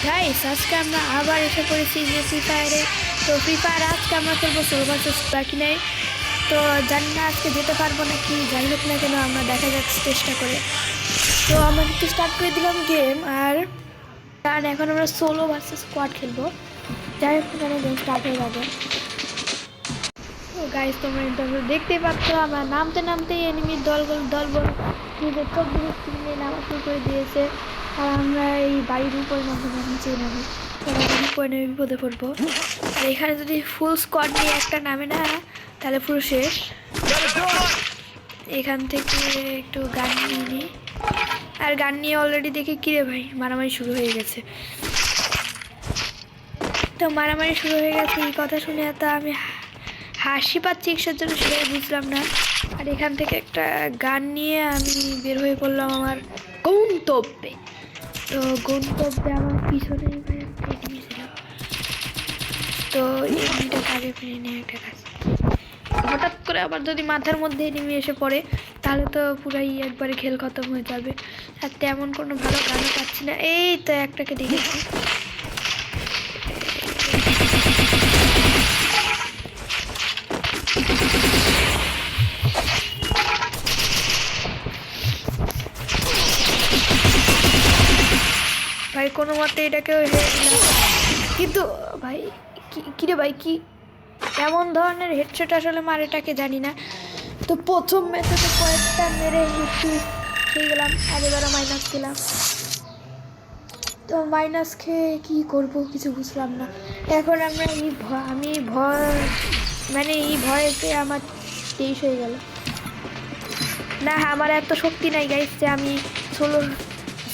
Guys আজকে আমরা আবার এসে পড়েছি যে ফ্রি ফায়ারে। তো ফ্রি ফায়ার আজকে আমরা খেলবো সোলো ভার্সেস বাকি নেই। তো জানি না আজকে যেতে পারবো নাকি, যাই হোক না কেন আমরা দেখা যাচ্ছে চেষ্টা করে। তো আমরা একটু স্টার্ট করে দিলাম গেম, আর কারণ এখন আমরা সোলো ভার্সেস স্কোয়াড খেলবো। যাই হোক না কেন গেম স্টার্ট হয়ে যাবে। তো গাইস তোমরা ইন্টারভিউ দেখতেই পাচ্ছ, আমরা নামতে নামতেই এনিমির দলবল নিজের চোখ স্ক্রিনে নামা শুরু করে দিয়েছে। আর আমরা এই বাড়ির উপরে মাধ্যমে নিচেই নামি, উপরে নেমে বিপদে পড়বো। আর এখানে যদি ফুল স্কোয়াড নিয়ে একটা নামে না, তাহলে পুরো শেষ। এখান থেকে একটু গান নিয়ে নিই, আর গান নিয়ে অলরেডি দেখি কিরে ভাই মারামারি শুরু হয়ে গেছে। তো মারামারি শুরু হয়ে গেছে এই কথা শুনে তো আমি হাসি পাচ্ছি কিসের জন্য সেটাই বুঝলাম না। আর এখান থেকে একটা গান নিয়ে আমি বের হয়ে পড়লাম আমার গন্তব্যে। তো গন্তব্যে আমার পিছনে এনিমি ছিল, তো এনিমিটা আগে ফিরে নিয়ে একটা কাজ। হঠাৎ করে আবার যদি মাথার মধ্যে এনিমি এসে পড়ে তাহলে তো পুরাই একবারে খেল খতম হয়ে যাবে। আর তেমন কোনো ভালো গানও পাচ্ছি না। এই তো একটাকে দেখেছি, ভাই কোনো মতে এটাকেও কিন্তু ভাই কিরে ভাই কি এমন ধরনের হেডশট আসলে মারেটাকে জানি না। তো প্রথম ম্যাচে তো কয়েকটা মেরে একটু খেয়ে গেলাম, আর এবারও মাইনাস খেলাম। তো মাইনাস খেয়ে কী করবো কিছু বুঝলাম না। এখন আমরা আমি এই ভয়েতে আমার 23 হয়ে গেল। না আমার এত শক্তি নাই গাইস যে আমি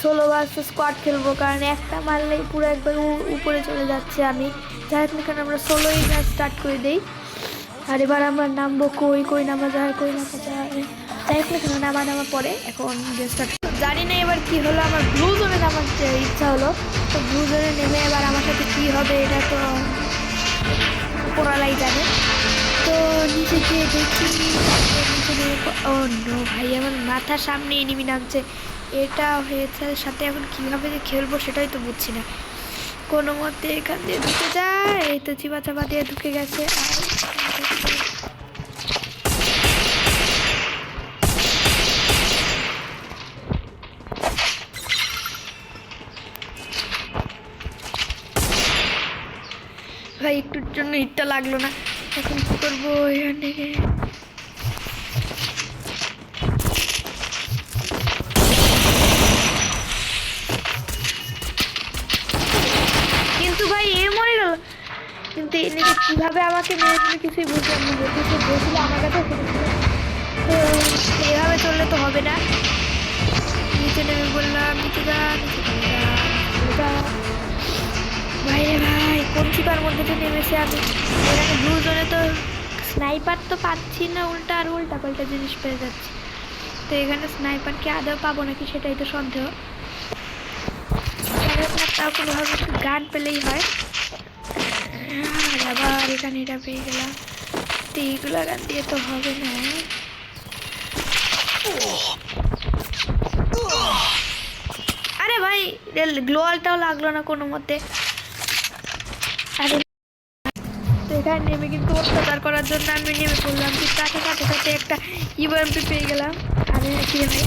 ষোলো ভার্সেস স্কোয়াড খেলবো, কারণ একটা মারলেই পুরো একবার উপরে চলে যাচ্ছে। আমি যাই হোক না কেন আমরা ষোলোই ম্যাচ স্টার্ট করে দিই। আর এবার আমরা নামবো কই নামা যায়, যাই হোক না কেন নামা পরে এখন গেম স্টার্ট। জানি না এবার কি হলো, আমার ব্লু জোনে নামার ইচ্ছা হলো। তো ব্লু জোনে নেমে এবার আমার সাথে কী হবে এটা তো পোড়ালাই জানে। তো নিচে গিয়ে দেখি ও নো ভাই আমার মাথার সামনে এনিমি নামছে। এটা হয়েছে সাথে এখন কীভাবে যে খেলবো সেটাই তো বুঝছি না। কোনো মতে এখান দিয়ে ঢুকে যায়, এই তো চিপা চাপা দিয়ে ঢুকে গেছে। ভাই একটুর জন্য হিটটা লাগলো না, এখন কী করবো এখান থেকে। কিন্তু ভাই এ মরে গেল, কিন্তু এনেকে কীভাবে আমাকে মেরে দিলে কিছুই বুঝলাম না। যেহেতু সে বলছিল আমার কাছে, তো এভাবে চললে তো হবে না। নিচে নেমে বললাম নিচে যা ভাই রে ভাই কোন চিপার মধ্যে তো নেমেছে আমি। এখানে ব্লু জোনে তো স্নাইপার তো পাচ্ছি না, উল্টা পাল্টা জিনিস পেয়ে যাচ্ছে। তো এখানে স্নাইপার কি আদৌ পাবো নাকি সেটাই তো সন্দেহ। তাও কোনোভাবে একটু গান পেলেই হয়। আবার এখানে এটা পেয়ে গেলাম, তো এইগুলো গান দিয়ে তো হবে না। আরে ভাই গ্লোয়ালটাও লাগলো না কোনো মতে। আরে তো এখানে নেমে কিন্তু অত্যাচার করার জন্য আমি নেমে পড়লাম, কিন্তু সাথে সাথে একটা ইউএমপি পেয়ে গেলাম। আরে কি ভাই,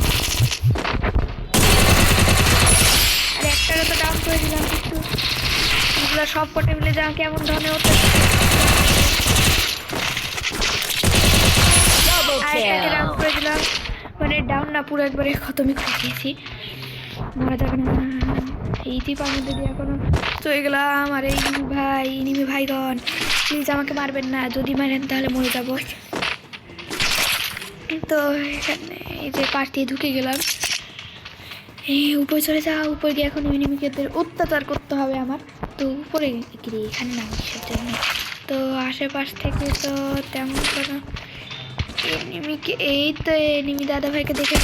আর একটাকে তো ডাউন করে দিলাম। কিন্তু এগুলো সব কটে মিলে যা কেমন ধরনের অত্যাচার, ডাউন করে দিলাম। মানে ডাউন না, পুরো একবারে খতমই করে দিয়েছি। মরা যাবে না এই চিপার মধ্যে দিয়ে এখনো চলে গেলাম। আর এই নিমি ভাইগণ প্লিজ আমাকে মারবেন না, যদি মারেন তাহলে মরে যাব। তো এখানে এই যে পাশ দিয়ে ঢুকে গেলাম, এই উপরে চলে যাওয়া। উপরে গিয়ে এখন নিমিকে অত্যাচার করতে হবে আমার। তো উপরে গিয়ে এখানে নামিসের জন্য তো আশেপাশ থেকে তো তেমন কোনো এনিমিকে, এই তো এনিমি দাদা ভাইকে দেখে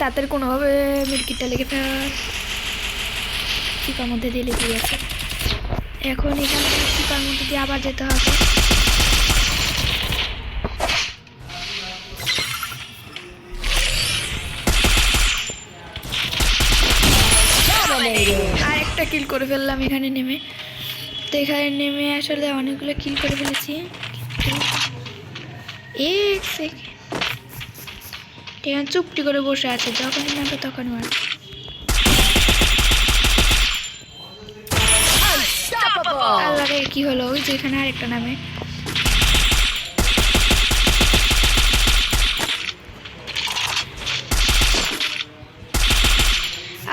তাদের কোনোভাবে মিরকিটটা লেগে চিপার মধ্যে দিয়ে লেগে গেছে। এখন এখান থেকে চিপার মধ্যে দিয়ে আবার যেতে হবে। আরেকটা কিল করে ফেললাম এখানে নেমে। তো এখানে নেমে আসলে অনেকগুলো কিল করে ফেলেছি। এক সেকেন্ড এখানে চুপটি করে বসে আছে, যখনই নামবে তখন মার। আল্লাহরে কি হলো? ওই যে এখানে আরেকটা নামে।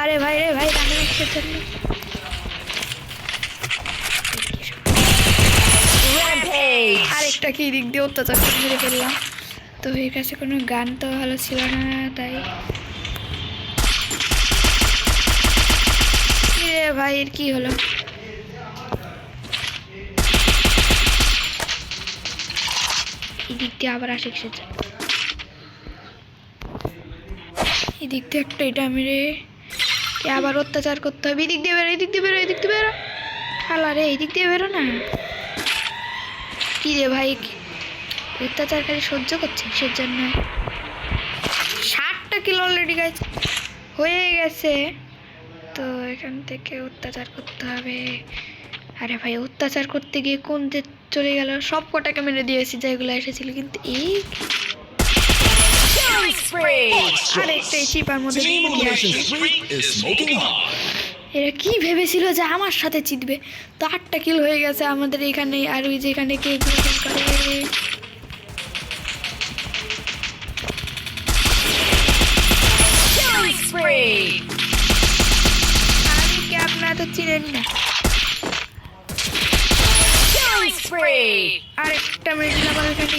আরে ভাই রে ভাই, আরেকটা কি দিক দিয়ে অত্যাচার করে মেরে ফেললাম। তো এর কাছে কোনো গান তো ভালো ছিল না, তাই ভাই এর কি হলো? এদিক দিয়ে আবার আসে এসেছে, এদিক দিয়ে একটা এটা মেরে আবার অত্যাচার করতে হবে। এদিক দিয়ে বেরো, এদিক দিয়ে বেরো, এদিক দিয়ে বেরো। আল্লাহ রে, এদিক দিয়ে বেরো না। কি রে ভাই, অত্যাচার খালি সহ্য করছে কিসের জন্য? 60টা কিলো অলরেডি গাছ হয়ে গেছে। তো এখান থেকে অত্যাচার করতে হবে। আরে ভাই, অত্যাচার করতে গিয়ে কোন যে চলে গেল, সব কটাকে মেরে দিয়েছি যেগুলো এসেছিল, কিন্তু এই আরেকটা চিপার মধ্যে এরা কি ভেবেছিল যে আমার সাথে জিতবে? তো 8টা কিল হয়ে গেছে আমাদের এখানে। আর ওই যে এখানে কে করে আমি কে আপনারা তো চিনেন না। আরেকটা মেরে দিলাম আমার এখানে।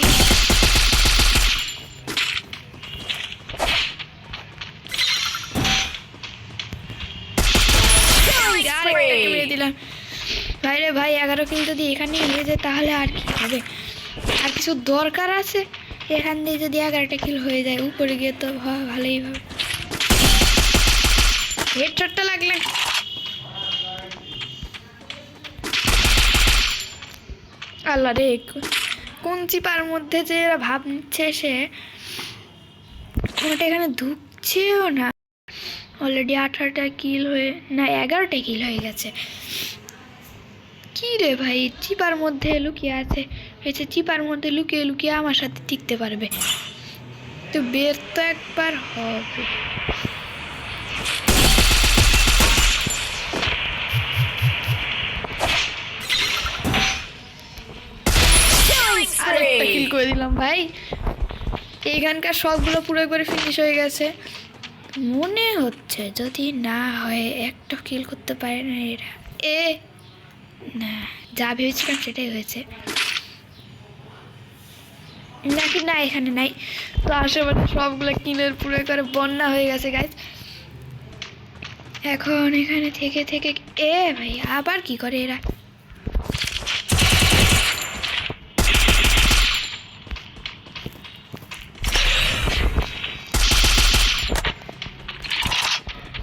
দিলাম ভাই রে ভাই, 11 কিল যদি এখানে হয়ে যায় তাহলে আর কি হবে? আর কিছু দরকার আছে? এখান দিয়ে যদি 11টা কিল হয়ে যায় উপরে গিয়ে তো ভালোই হবে। হেডশটটা লাগলে আল্লাহ রে, কোন চিপার মধ্যে যে এরা ভাবছে সে ওটা এখানে ঢুকছেও না। অলরেডি 18টা কিল হয়ে না 11টা কিল হয়ে গেছে। কি রে ভাই, চিপার মধ্যে লুকিয়ে আছে, হয়েছে চিপার মধ্যে লুকিয়ে লুকিয়ে আমার সাথে টিকতে পারবে? তো বের তো একবার হবে। আরেকটা কিল করে দিলাম ভাই। এইখানকার সবগুলো পুরো করে ফিনিশ হয়ে গেছে মনে হচ্ছে। যদি না হয় একটা কিল করতে পারে না এরা। না, যা ভেবেছিলাম সেটাই হয়েছে নাকি? না, এখানে নাই। তো আশেপাশে সবগুলো কিলের পুরো করে বন্যা হয়ে গেছে গাইজ। এখন এখানে থেকে থেকে ভাই আবার কি করে এরা?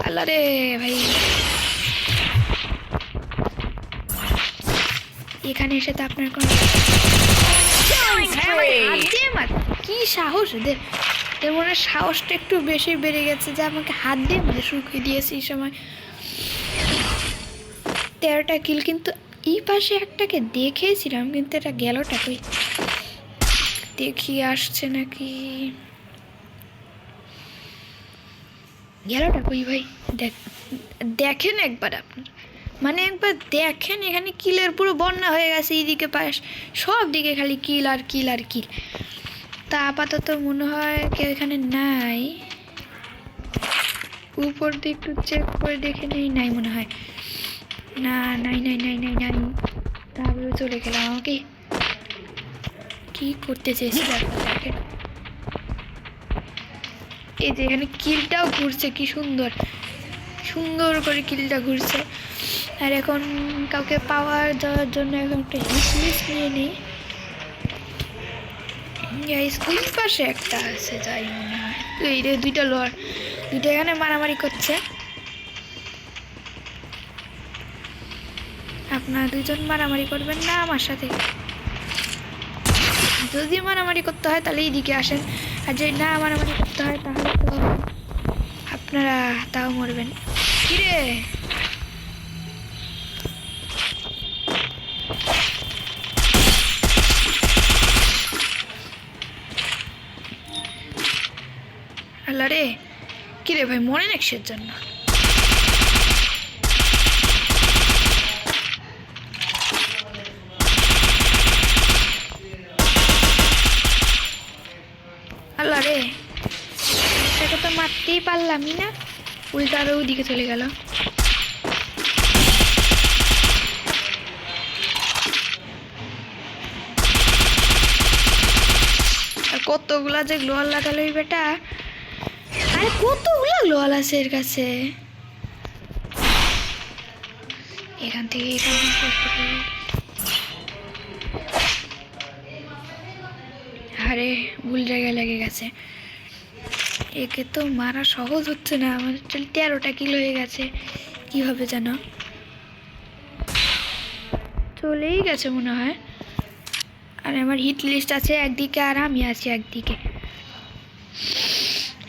আল্লাহ রে ভাই, এখানে এসে তো আপনার কোনো কি সাহস এদের? এর মনে হয় সাহসটা একটু বেশি বেড়ে গেছে যে আমাকে হাত দিয়ে মেরে শুকিয়ে দিয়েছে এই সময়। 13টা কিল, কিন্তু এই পাশে একটাকে দেখেছিলাম, কিন্তু এটা গেলটা কই? দেখি আসছে নাকি। গেলটা কই ভাই? দেখেন একবার আপনার, মানে একবার দেখেন। এখানে কিলের পুরো বন্যা হয়ে গেছে, এইদিকে পাশ সব দিকে খালি কিল আর কিল আর কিল। তা আপাতত মনে হয় কেউ এখানে নাই। উপর দিয়ে একটু চেক করে দেখে নেই, নাই মনে হয়। না, নাই নাই নাই নাই নাই। তারপরে চলে গেলাম। আমাকে কি করতে চেয়েছি দেখেন। এই যে এখানে কিলটাও ঘুরছে, কি সুন্দর সুন্দর করে কিলটা ঘুরছে। আর এখন কাউকে পাওয়ার দেওয়ার জন্য এখন একটা হিট নিয়ে নিই। ওই পাশে একটা আছে যাই মনে হয়। এই রে, 2টা লোয়ার দুটো এখানে মারামারি করছে। আপনারা দুজন মারামারি করবেন না আমার সাথে। যদি মারামারি করতে হয় তাহলে এইদিকে আসেন, আর যদি না মারামারি করতে হয় তাহলে তো আপনারা তাও মরবেন। কিরে আল্লাহ রে, কিরে ভাই মরে না কিসের জন্য? আল্লাহ রে, এটাকে তো মারতেই পারলামই না, উল্টা আরো ওইদিকে চলে গেল। আর কতগুলা যে গ্লোয়াল লাগালো এই বেটা, আরে কতগুলা গ্লোয়াল আছে এর কাছে। এখান থেকে আরে ভুল জায়গায় লেগে গেছে। একে তো মারা সহজ হচ্ছে না, আমার 13টা কিল হয়ে গেছে। কি হবে যেন, চলেই গেছে মনে হয়। আর আমার হিট লিস্ট আছে একদিকে আর আমি আছি একদিকে।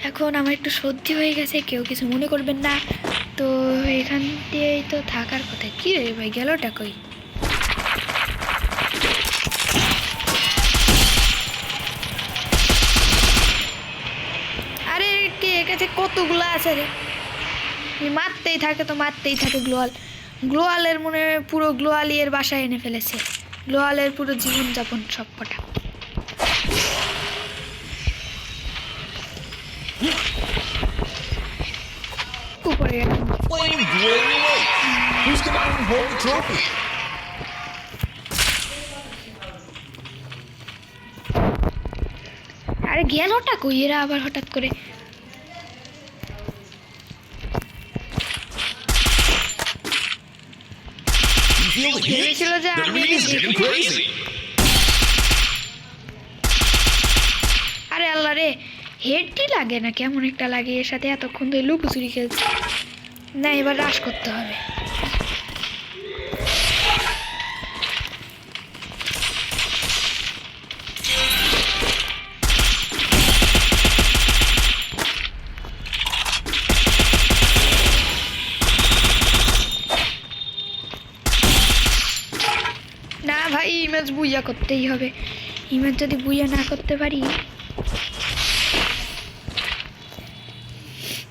এখন আমার একটু সর্দি হয়ে গেছে, কেউ কিছু মনে করবেন না। তো এখান দিয়েই তো থাকার কথা। কি রে ভাই, গেলটা কই? আরে কে কাছে কতগুলো আছে রে, মারতেই থাকে তো মারতেই থাকে। গ্লোয়ালের মনে পুরো গ্লোয়ালি এর বাসায় এনে ফেলেছে। গ্লোয়ালের পুরো জীবনযাপন সব কটা। উপরে আরে গেলটা কই এরা আবার হঠাৎ করে? ভেবেছিল যে আমি আরে আল্লাহ রে, হেডটি লাগে না কেমন একটা লাগে এর সাথে। এতক্ষণ ধরে লুকোচুরি খেলছে না, এবার রাশ করতে হবে। না ভাই, ইমেজ বুইয়া করতেই হবে। ইমেজ যদি বুইয়া না করতে পারি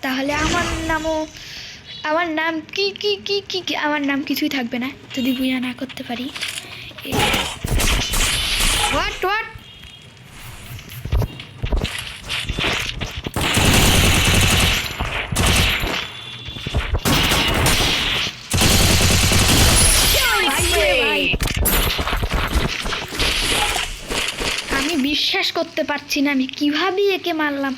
তাহলে আমার নাম কি কি কি কি কি আমার নাম কিছুই থাকবে না যদি বুইয়া না করতে পারি। হোয়াট হোয়াট আমি বিশ্বাস করতে পারছি না আমি কিভাবে একে মারলাম।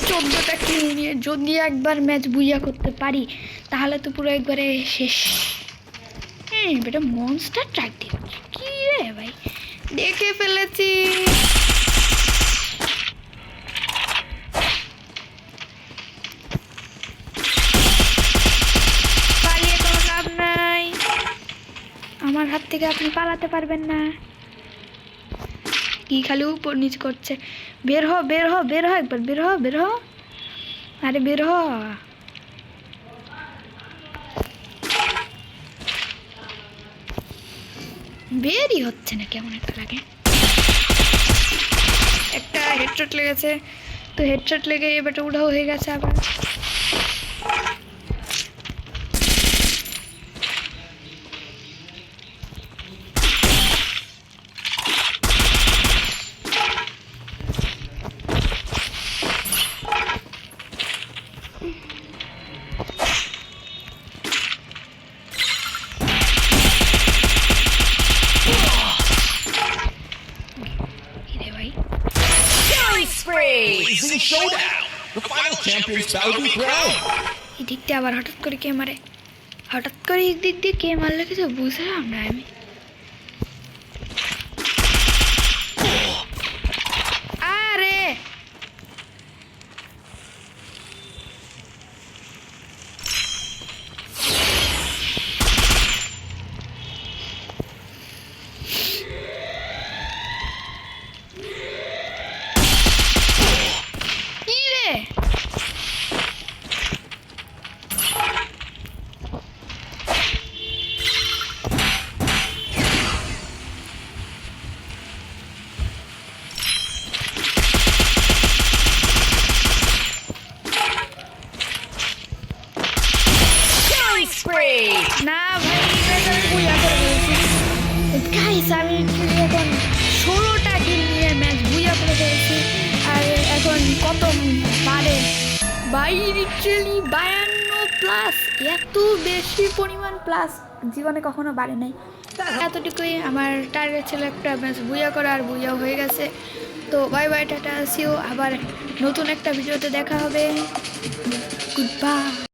14টা কিল নিয়ে যদি একবার ম্যাচ বুইয়া করতে পারি তাহলে তো পুরো একবারে শেষ। হ্যাঁ বেটা মনস্টার ট্রাক দিচ্ছে কি রে ভাই, দেখে ফেলেছি। পালিয়ে কোনো লাভ নাই, আমার হাত থেকে আপনি পালাতে পারবেন না। কি খালি উপর নিচ করছে। বের হ বের হ বের হ, একবার বের হ বের হ, আরে বের হ। বেরই হচ্ছে না, কেমন একটা লাগে। একটা হেডশট লেগেছে, তো হেডশট লেগে এবারটা উধাও হয়ে গেছে আবার। এদিকটা আবার হঠাৎ করে কে মারে, হঠাৎ করে একদিক দিয়ে কে মারলে কিছু বুঝলাম না আমি। আরে গাইস আমি এখন 16টা কিল নিয়ে ম্যাচ বুইয়া করে ফেলেছি। আর এখন কত পারে ভাই, লিটারালি 52+, এত বেশি পরিমাণ প্লাস জীবনে কখনো বাড়ে নাই। এতটুকুই আমার টার্গেট ছিল, একটা ম্যাচ বুইয়া করা, আর বুইয়া হয়ে গেছে। তো বাই বাই, টাটা, সিও, আবার নতুন একটা ভিডিওতে দেখা হবে। Good bye.